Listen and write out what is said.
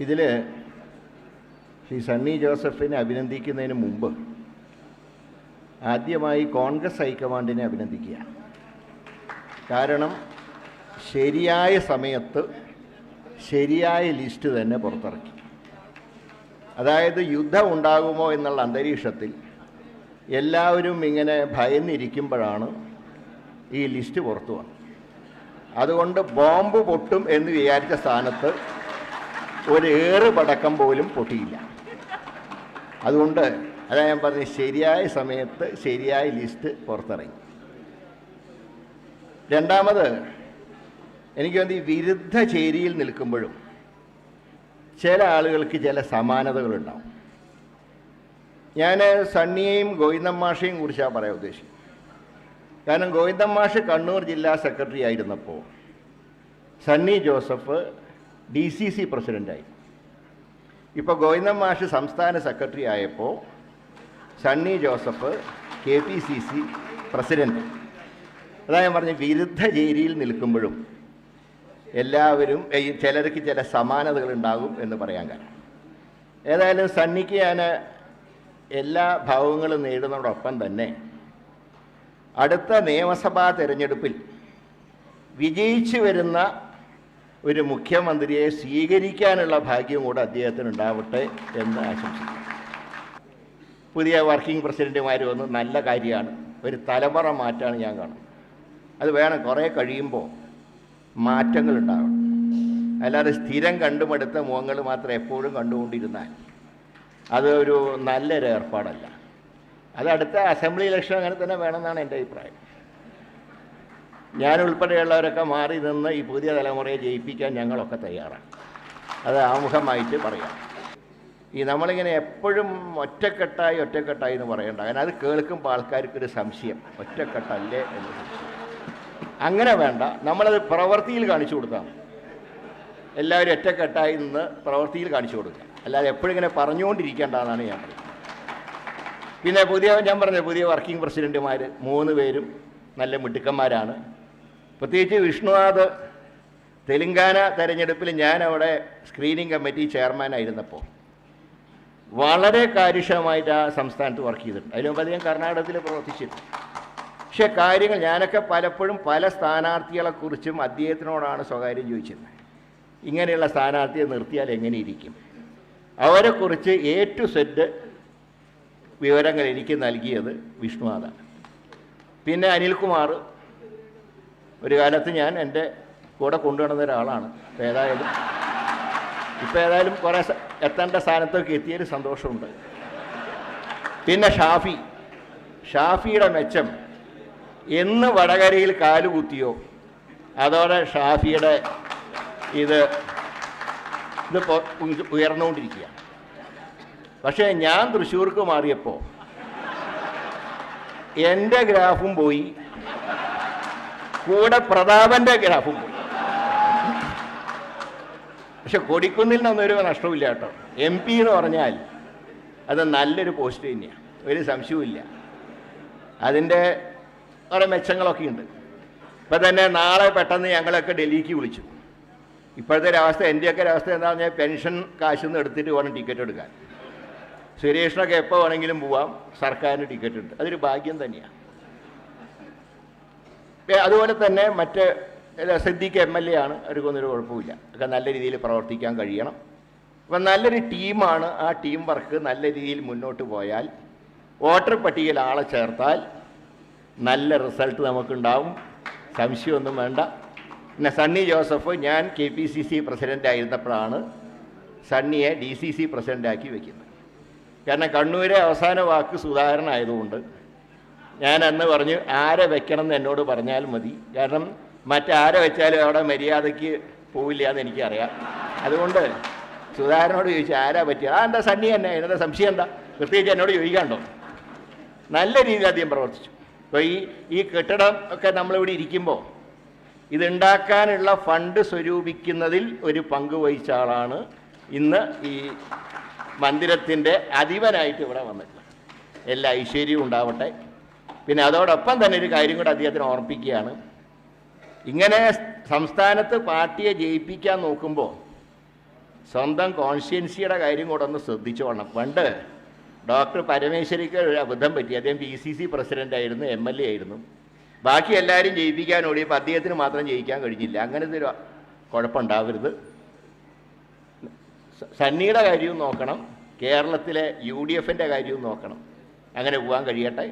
ഇതിൽ ശ്രീ സണ്ണി ജോസഫിനെ അഭിനന്ദിക്കുന്നതിന് മുമ്പ് ആദ്യമായി കോൺഗ്രസ് ഹൈക്കമാൻഡിനെ അഭിനന്ദിക്കുക. കാരണം ശരിയായ സമയത്ത് ശരിയായ ലിസ്റ്റ് തന്നെ പുറത്തിറക്കി. അതായത് യുദ്ധം ഉണ്ടാകുമോ എന്നുള്ള അന്തരീക്ഷത്തിൽ എല്ലാവരും ഇങ്ങനെ ഭയന്നിരിക്കുമ്പോഴാണ് ഈ ലിസ്റ്റ് പുറത്തു വന്നത്. അതുകൊണ്ട് ബോംബ് പൊട്ടും എന്ന് വിചാരിച്ച സ്ഥാനത്ത് ഒരു പടക്കം പോലും പൊട്ടിയില്ല. അതുകൊണ്ട് അതാ ഞാൻ പറഞ്ഞത്, ശരിയായ സമയത്ത് ശരിയായ ലിസ്റ്റ് പുറത്തിറങ്ങി. രണ്ടാമത്, എനിക്ക് തോന്നി വിരുദ്ധ ചേരിയിൽ നിൽക്കുമ്പോഴും ചില ആളുകൾക്ക് ചില സമാനതകളുണ്ടാവും. ഞാൻ സണ്ണിയെയും ഗോവിന്ദൻ മാഷയെയും കുറിച്ചാണ് പറയാൻ ഉദ്ദേശിക്കുന്നത്. കാരണം ഗോവിന്ദൻ മാഷ് കണ്ണൂർ ജില്ലാ സെക്രട്ടറി ആയിരുന്നപ്പോൾ സണ്ണി ജോസഫ് DCC പ്രസിഡൻ്റായി. ഇപ്പോൾ ഗോവിന്ദൻ മാഷ് സംസ്ഥാന സെക്രട്ടറി ആയപ്പോൾ സണ്ണി ജോസഫ് KPCC പ്രസിഡൻ്റ്. അതാ ഞാൻ പറഞ്ഞ വിരുദ്ധ ചേരിയിൽ നിൽക്കുമ്പോഴും എല്ലാവരും ചിലർക്ക് ചില സമാനതകളുണ്ടാകും എന്ന് പറയാൻ കാരണം. ഏതായാലും സണ്ണിക്ക് ഞാൻ എല്ലാ ഭാവങ്ങളും നേടുന്നതോടൊപ്പം തന്നെ അടുത്ത നിയമസഭാ തെരഞ്ഞെടുപ്പിൽ വിജയിച്ചു വരുന്ന ഒരു മുഖ്യമന്ത്രിയെ സ്വീകരിക്കാനുള്ള ഭാഗ്യം കൂടെ അദ്ദേഹത്തിന് ഉണ്ടാവട്ടെ എന്ന് ആശംസിക്കുന്നു. പുതിയ വർക്കിംഗ് പ്രസിഡൻറ്റുമാർ വന്ന് നല്ല കാര്യമാണ്. ഒരു തലമുറ മാറ്റമാണ് ഞാൻ കാണുന്നത്. അത് വേണം, കുറേ കഴിയുമ്പോൾ മാറ്റങ്ങൾ ഉണ്ടാവണം. അല്ലാതെ സ്ഥിരം കണ്ടുമടുത്ത മുഖങ്ങൾ മാത്രം എപ്പോഴും കണ്ടുകൊണ്ടിരുന്നാൽ അതൊരു നല്ലൊരു ഏർപ്പാടല്ല. അത് അടുത്ത അസംബ്ലി ഇലക്ഷൻ അങ്ങനെ തന്നെ വേണമെന്നാണ് എൻ്റെ അഭിപ്രായം. ഞാനുൾപ്പെടെയുള്ളവരൊക്കെ മാറി നിന്ന് ഈ പുതിയ തലമുറയെ ജയിപ്പിക്കാൻ ഞങ്ങളൊക്കെ തയ്യാറാണ്. അത് ആമുഖമായിട്ട് പറയാം. ഈ നമ്മളിങ്ങനെ എപ്പോഴും ഒറ്റക്കെട്ടായി എന്ന് പറയണ്ട. കാരണം അത് കേൾക്കുമ്പോൾ ആൾക്കാർക്കൊരു സംശയം, ഒറ്റക്കെട്ടല്ലേ എന്ന് സംശയം. അങ്ങനെ വേണ്ട, നമ്മളത് പ്രവൃത്തിയിൽ കാണിച്ചു കൊടുക്കാം. എല്ലാവരും ഒറ്റക്കെട്ടായി നിന്ന് പ്രവൃത്തിയിൽ കാണിച്ചു കൊടുക്കുക. അല്ലാതെ എപ്പോഴും ഇങ്ങനെ പറഞ്ഞുകൊണ്ടിരിക്കേണ്ടതെന്നാണ് ഞാൻ പറയുന്നത്. പിന്നെ ഞാൻ പറഞ്ഞ പുതിയ വർക്കിംഗ് പ്രസിഡൻറ്റുമാർ 3 പേരും നല്ല മിടുക്കന്മാരാണ്. പ്രത്യേകിച്ച് വിഷ്ണുനാഥ് തെലങ്കാന തെരഞ്ഞെടുപ്പിൽ ഞാൻ അവിടെ സ്ക്രീനിങ് കമ്മിറ്റി ചെയർമാനായിരുന്നപ്പോൾ വളരെ കാര്യക്ഷമമായിട്ട് ആ സംസ്ഥാനത്ത് വർക്ക് ചെയ്തിട്ടുണ്ട്. അതിന് മുമ്പ് ഞാൻ കർണാടകത്തിൽ പ്രവർത്തിച്ചിട്ടുണ്ട്. പക്ഷേ കാര്യങ്ങൾ ഞാനൊക്കെ പലപ്പോഴും പല സ്ഥാനാർത്ഥികളെക്കുറിച്ചും അദ്ദേഹത്തിനോടാണ് സ്വകാര്യം ചോദിച്ചിരുന്നത്. ഇങ്ങനെയുള്ള സ്ഥാനാർത്ഥിയെ നിർത്തിയാൽ എങ്ങനെ ഇരിക്കും? അവരെക്കുറിച്ച് A to Z വിവരങ്ങൾ എനിക്ക് നൽകിയത് വിഷ്ണുനാഥാണ്. പിന്നെ അനിൽകുമാർ ഒരു കാലത്ത് ഞാൻ എൻ്റെ കൂടെ കൊണ്ടുവന്ന ഒരാളാണ്. ഇപ്പോൾ ഏതായാലും കുറേ എത്തേണ്ട സ്ഥാനത്തൊക്കെ എത്തിയൊരു സന്തോഷമുണ്ട്. പിന്നെ ഷാഫിയുടെ മെച്ചം എന്ന് വടകരയിൽ കാലുകുത്തിയോ അതോടെ ഷാഫിയുടെ ഇത് ഉയർന്നുകൊണ്ടിരിക്കുക. പക്ഷേ ഞാൻ തൃശ്ശൂർക്ക് മാറിയപ്പോൾ എൻ്റെ ഗ്രാഫും പോയി, കൂടെ പ്രതാപൻ്റെ ഗ്രാഫും പോയി. പക്ഷെ കൊടിക്കുന്നിൽ നിന്നൊരു നഷ്ടമില്ല കേട്ടോ. MP എന്ന് പറഞ്ഞാൽ അത് നല്ലൊരു പോസ്റ്റ് തന്നെയാണ്, ഒരു സംശയവുമില്ല. അതിൻ്റെ കുറേ മെച്ചങ്ങളൊക്കെ ഉണ്ട്. ഇപ്പം തന്നെ നാളെ പെട്ടെന്ന് ഞങ്ങളൊക്കെ ഡൽഹിക്ക് വിളിച്ചു. ഇപ്പോഴത്തെ ഒരവസ്ഥ, എൻ്റെയൊക്കെ ഒരവസ്ഥ എന്താണെന്ന് പറഞ്ഞാൽ പെൻഷൻ കാശിൽ നിന്ന് എടുത്തിട്ട് വേണം ടിക്കറ്റ് എടുക്കാൻ. സുരേഷിനൊക്കെ എപ്പോൾ വേണമെങ്കിലും പോവാം, സർക്കാരിന് ടിക്കറ്റ് ഉണ്ട്. അതൊരു ഭാഗ്യം തന്നെയാണ്. അതുപോലെ തന്നെ മറ്റ് സിദ്ദീഖ് MLA ആണ്, അവർക്കൊന്നൊരു കുഴപ്പമില്ല. ഒക്കെ നല്ല രീതിയിൽ പ്രവർത്തിക്കാൻ കഴിയണം. അപ്പം നല്ലൊരു ടീമാണ്. ആ ടീം വർക്ക് നല്ല രീതിയിൽ മുന്നോട്ട് പോയാൽ, വോട്ടർ പട്ടികയിൽ ആളെ ചേർത്താൽ നല്ല റിസൾട്ട് നമുക്കുണ്ടാവും, സംശയമൊന്നും വേണ്ട. പിന്നെ സണ്ണി ജോസഫ്, ഞാൻ KPCC പ്രസിഡൻ്റ് ആയിരുന്നപ്പോഴാണ് സണ്ണിയെ DCC പ്രസിഡൻ്റാക്കി വയ്ക്കുന്നത്. കാരണം കണ്ണൂരെ അവസാന വാക്ക് സുധാകരൻ ആയതുകൊണ്ട് ഞാൻ അന്ന് പറഞ്ഞു, ആരെ വെക്കണം എന്ന് എന്നോട് പറഞ്ഞാൽ മതി. കാരണം മറ്റാരെ വെച്ചാലും അവിടെ മര്യാദയ്ക്ക് പോവില്ല എന്ന് എനിക്കറിയാം. അതുകൊണ്ട് സുധാകരനോട് ചോദിച്ചു ആരാ പറ്റിയ, എന്താ സണ്ണി തന്നെ, എന്നതാ സംശയം എന്താ, പ്രത്യേകിച്ച് എന്നോട് ചോദിക്കാണ്ടോ. നല്ല രീതിയിൽ അദ്ദേഹം പ്രവർത്തിച്ചു. ഇപ്പോൾ ഈ കെട്ടിടം ഒക്കെ നമ്മളിവിടെ ഇരിക്കുമ്പോൾ ഇതുണ്ടാക്കാനുള്ള ഫണ്ട് സ്വരൂപിക്കുന്നതിൽ ഒരു പങ്ക് വഹിച്ച ആളാണ് ഇന്ന് ഈ മന്ദിരത്തിൻ്റെ അധിപനായിട്ട് ഇവിടെ വന്നിട്ടുള്ളത്. എല്ലാ ഐശ്വര്യവും ഉണ്ടാവട്ടെ. പിന്നെ അതോടൊപ്പം തന്നെ ഒരു കാര്യം കൂടെ അദ്ദേഹത്തിന് ഓർമ്മിപ്പിക്കുകയാണ്. ഇങ്ങനെ സംസ്ഥാനത്ത് പാർട്ടിയെ ജയിപ്പിക്കാൻ നോക്കുമ്പോൾ സ്വന്തം കോൺസ്റ്റിറ്റ്യൻസിയുടെ കാര്യം കൂടെ ഒന്ന് ശ്രദ്ധിച്ചോളണം. പണ്ട് ഡോക്ടർ പരമേശ്വരിക്ക് ഒരു അബദ്ധം പറ്റി. അദ്ദേഹം PCC പ്രസിഡൻ്റായിരുന്നു, MLA ആയിരുന്നു. ബാക്കി എല്ലാവരും ജയിപ്പിക്കാൻ ഓടിയപ്പോൾ അദ്ദേഹത്തിന് മാത്രം ജയിക്കാൻ കഴിഞ്ഞില്ല. അങ്ങനത്തെ ഒരു കുഴപ്പമുണ്ടാവരുത്. സണ്ണിയുടെ കാര്യവും നോക്കണം, കേരളത്തിലെ UDFൻ്റെ കാര്യവും നോക്കണം. അങ്ങനെ പോകാൻ കഴിയട്ടെ.